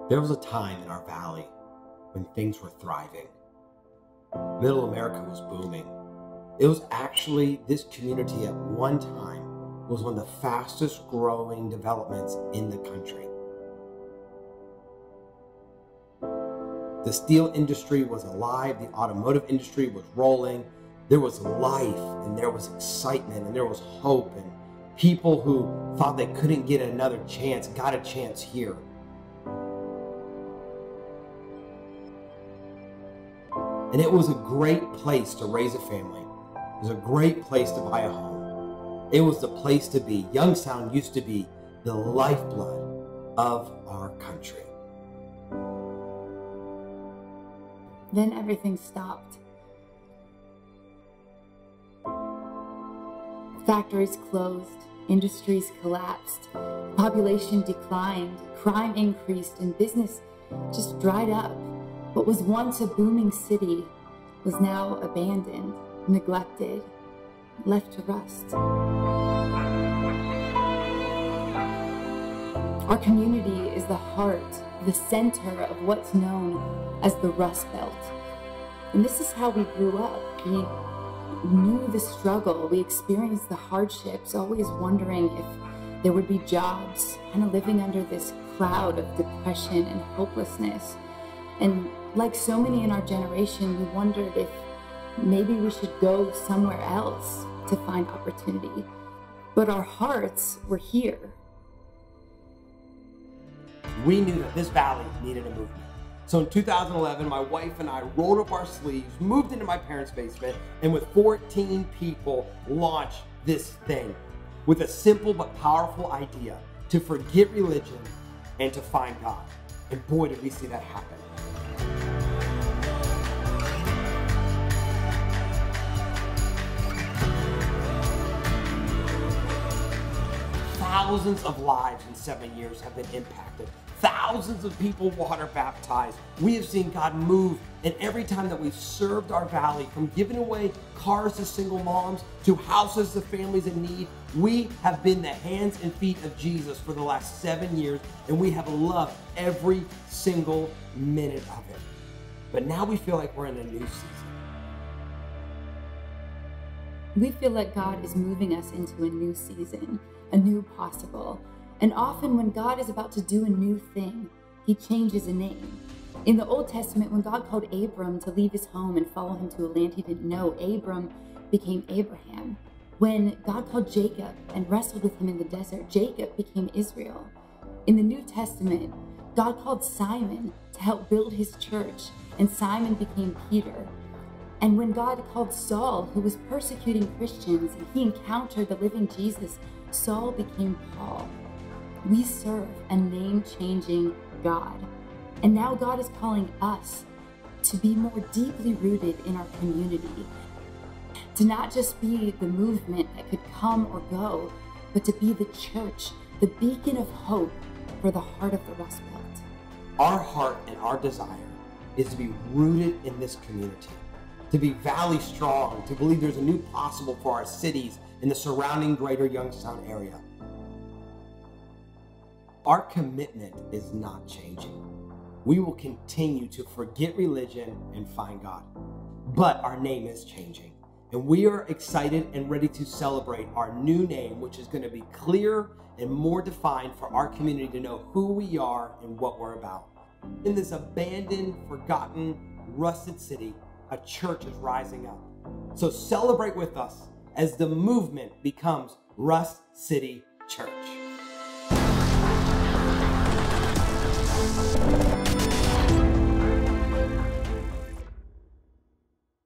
There was a time in our valley when things were thriving. Middle America was booming. It was actually, this community at one time was one of the fastest growing developments in the country. The steel industry was alive, the automotive industry was rolling. There was life and there was excitement and there was hope, and people who thought they couldn't get another chance got a chance here. And it was a great place to raise a family. It was a great place to buy a home. It was the place to be. Youngstown used to be the lifeblood of our country. Then everything stopped. Factories closed, industries collapsed, population declined, crime increased, and business just dried up. What was once a booming city was now abandoned, neglected, left to rust. Our community is the heart, the center of what's known as the Rust Belt. And this is how we grew up. We knew the struggle, we experienced the hardships, always wondering if there would be jobs, kind of living under this cloud of depression and hopelessness. And like so many in our generation, we wondered if maybe we should go somewhere else to find opportunity. But our hearts were here. We knew that this valley needed a movement. So in 2011, my wife and I rolled up our sleeves, moved into my parents' basement, and with 14 people launched this thing with a simple but powerful idea: to forget religion and to find God. And boy, did we see that happen. Thousands of lives in 7 years have been impacted. Thousands of people water baptized. We have seen God move, and every time that we've served our valley, from giving away cars to single moms to houses to families in need, we have been the hands and feet of Jesus for the last 7 years, and we have loved every single minute of it. But now we feel like we're in a new season. We feel like God is moving us into a new season, a new possible. And often when God is about to do a new thing, he changes a name. In the Old Testament, when God called Abram to leave his home and follow him to a land he didn't know, Abram became Abraham. When God called Jacob and wrestled with him in the desert, Jacob became Israel. In the New Testament, God called Simon to help build his church, and Simon became Peter. And when God called Saul, who was persecuting Christians, and he encountered the living Jesus, Saul became Paul. We serve a name-changing God. And now God is calling us to be more deeply rooted in our community, to not just be the movement that could come or go, but to be the church, the beacon of hope for the heart of the Rust Belt. Our heart and our desire is to be rooted in this community, to be valley strong, to believe there's a new possible for our cities in the surrounding greater Youngstown area. Our commitment is not changing. We will continue to forget religion and find God. But our name is changing. And we are excited and ready to celebrate our new name, which is going to be clear and more defined for our community to know who we are and what we're about. In this abandoned, forgotten, rusted city, a church is rising up. So celebrate with us as the movement becomes Rust City Church.